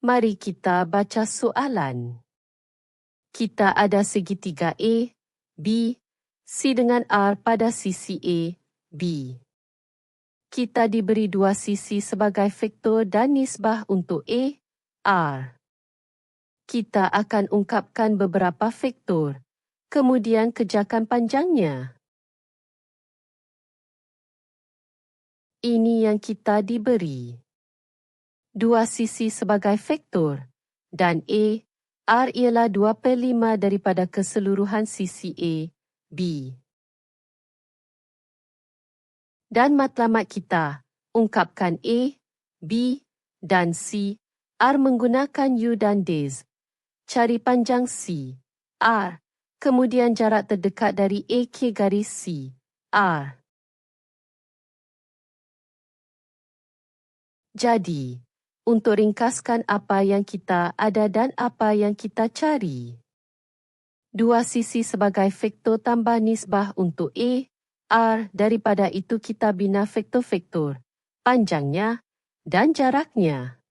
Mari kita baca soalan. Kita ada segitiga A, B, C dengan R pada sisi A, B. Kita diberi dua sisi sebagai vektor dan nisbah untuk A, R. Kita akan ungkapkan beberapa vektor, kemudian kejarkan panjangnya. Ini yang kita diberi. Dua sisi sebagai vektor, dan A, R ialah 2/5 daripada keseluruhan sisi A, B. Dan matlamat kita, ungkapkan A, B dan C, R menggunakan U dan Ds. Cari panjang C, R, kemudian jarak terdekat dari AK garis C, R. Jadi, untuk ringkaskan apa yang kita ada dan apa yang kita cari. Dua sisi sebagai vektor tambah nisbah untuk A, R, daripada itu kita bina vektor-vektor, panjangnya dan jaraknya.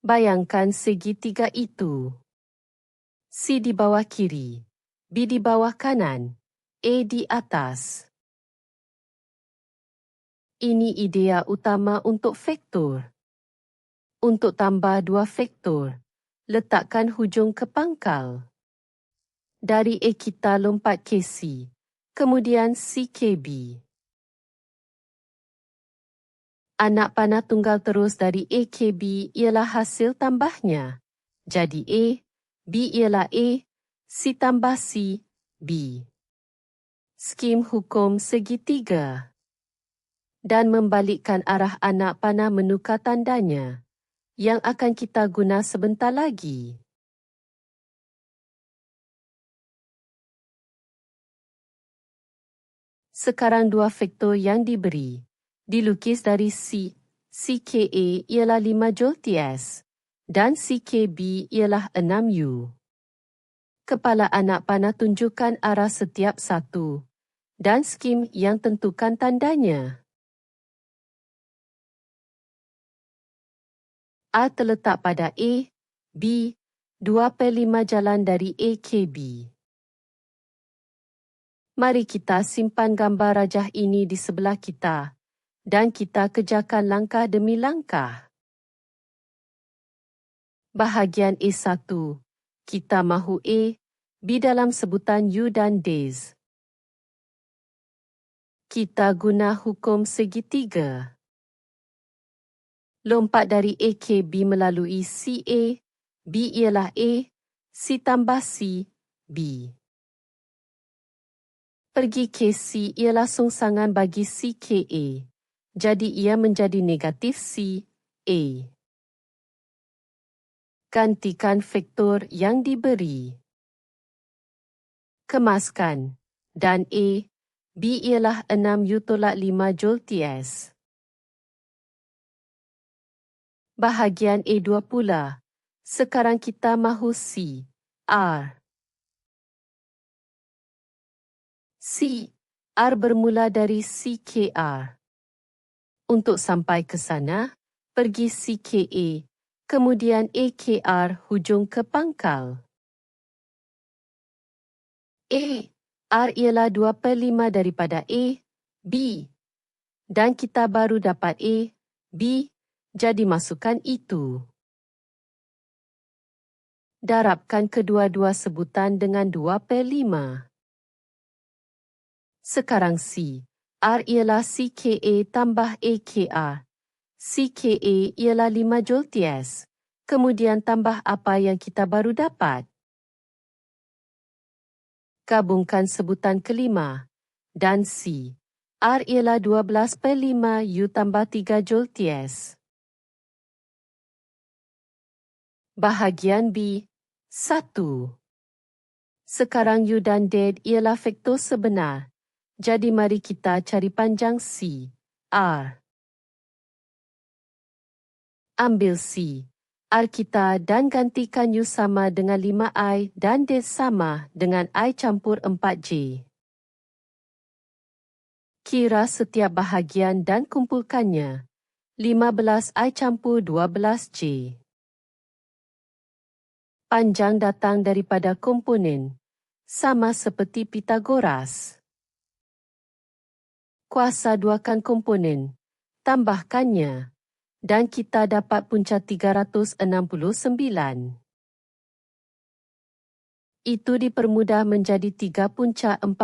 Bayangkan segitiga itu. C di bawah kiri, B di bawah kanan, A di atas. Ini idea utama untuk vektor. Untuk tambah dua vektor, letakkan hujung ke pangkal. Dari A kita lompat ke C, kemudian C ke B. Anak panah tunggal terus dari A ke B ialah hasil tambahnya. Jadi A, B ialah A, C tambah C, B. Skim hukum segitiga. Dan membalikkan arah anak panah menukar tandanya, yang akan kita guna sebentar lagi. Sekarang dua vektor yang diberi, dilukis dari C, CKA ialah 5 Joule TS, dan CKB ialah 6 U. Kepala anak panah tunjukkan arah setiap satu, dan skim yang tentukan tandanya. A terletak pada A, B, 2/5 jalan dari A ke B. Mari kita simpan gambar rajah ini di sebelah kita dan kita kejarkan langkah demi langkah. Bahagian A1, kita mahu A, B dalam sebutan U dan Ds. Kita guna hukum segitiga. Lompat dari A ke B melalui CA, B ialah A, C tambah C, B. Pergi ke C ialah sungsangan bagi C ke A, jadi ia menjadi negatif C, A. Gantikan vektor yang diberi. Kemaskan, dan A, B ialah 6 U tolak 5 Joule TS. Bahagian A2 pula. Sekarang kita mahu C, R. C, R bermula dari C ke R. Untuk sampai ke sana, pergi C ke A, kemudian A ke R hujung ke pangkal. A, R ialah 2/5 daripada A, B. Dan kita baru dapat A, B, jadi masukkan itu. Darabkan kedua-dua sebutan dengan 2/5. Sekarang C, R ialah C ke A tambah A ke R. C ke A ialah 5 Joule TS. Kemudian tambah apa yang kita baru dapat. Gabungkan sebutan kelima. Dan C, R ialah 12/5 U tambah 3 Joule TS. Bahagian B, 1. Sekarang U dan D ialah vektor sebenar. Jadi mari kita cari panjang C, R. Ambil C, R kita dan gantikan U sama dengan 5I dan D sama dengan I campur 4J. Kira setiap bahagian dan kumpulkannya. 15I campur 12J. Panjang datang daripada komponen, sama seperti Pythagoras. Kuasa duakan komponen, tambahkannya, dan kita dapat punca 369. Itu dipermudah menjadi 3 punca 41,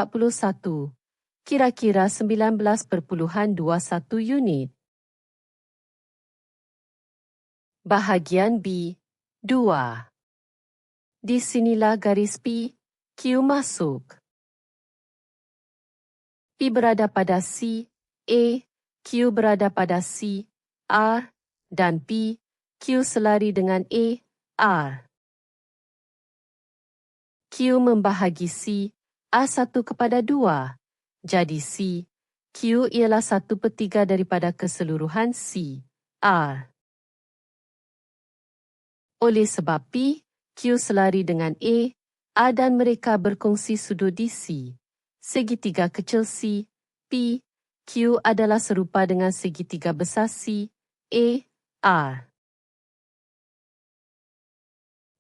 kira-kira 19,21 unit. Bahagian B, 2. Di sinilah garis P, Q masuk. P berada pada C, A, Q berada pada C, R, dan P, Q selari dengan A, R. Q membahagi C, A1 kepada 2, jadi C, Q ialah 1/3 daripada keseluruhan C, R. Oleh sebab P, Q selari dengan A dan mereka berkongsi sudut di C. Segitiga kecil C, P, Q adalah serupa dengan segitiga besar C, A, R.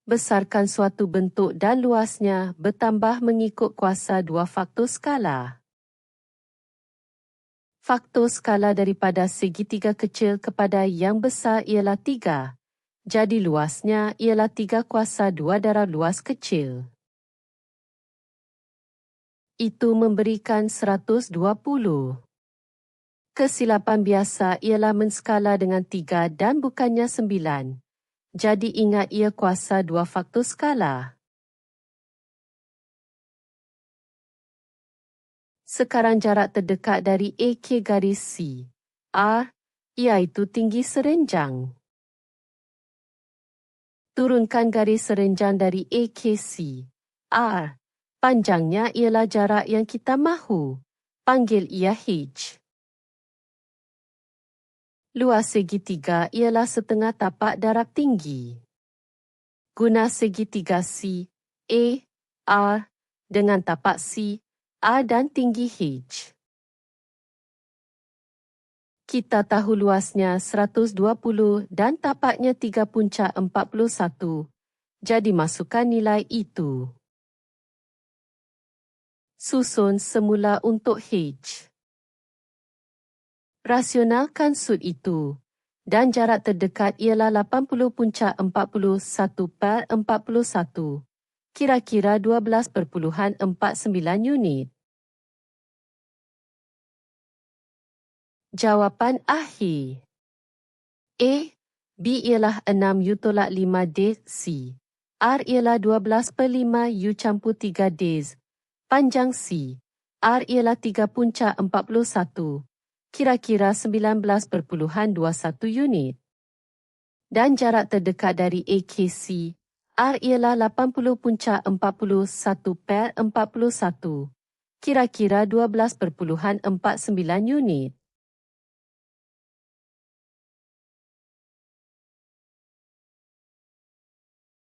Besarkan suatu bentuk dan luasnya bertambah mengikut kuasa 2 faktor skala. Faktor skala daripada segitiga kecil kepada yang besar ialah 3. Jadi luasnya ialah 3 kuasa 2 darab luas kecil. Itu memberikan 120. Kesilapan biasa ialah menskala dengan 3 dan bukannya 9. Jadi ingat ia kuasa 2 faktor skala. Sekarang jarak terdekat dari AK garis C, R, iaitu tinggi serenjang. Turunkan garis serenjang dari AKC, R. Panjangnya ialah jarak yang kita mahu. Panggil ia H. Luas segitiga ialah setengah tapak darab tinggi. Guna segitiga C, A, R dengan tapak C, R dan tinggi H. Kita tahu luasnya 120 dan tapaknya 3 punca 41. Jadi masukkan nilai itu. Susun semula untuk H. Rasionalkan sud itu. Dan jarak terdekat ialah 80 punca 41/41. Kira-kira 12,49 unit. Jawapan akhir. A. B ialah 6U/5D/C. R ialah 12/5U campur 3D. Panjang C. R ialah 3 punca 41. Kira-kira 19,21 unit. Dan jarak terdekat dari AKC. R ialah 80 punca 41/41. Kira-kira 12,49 unit.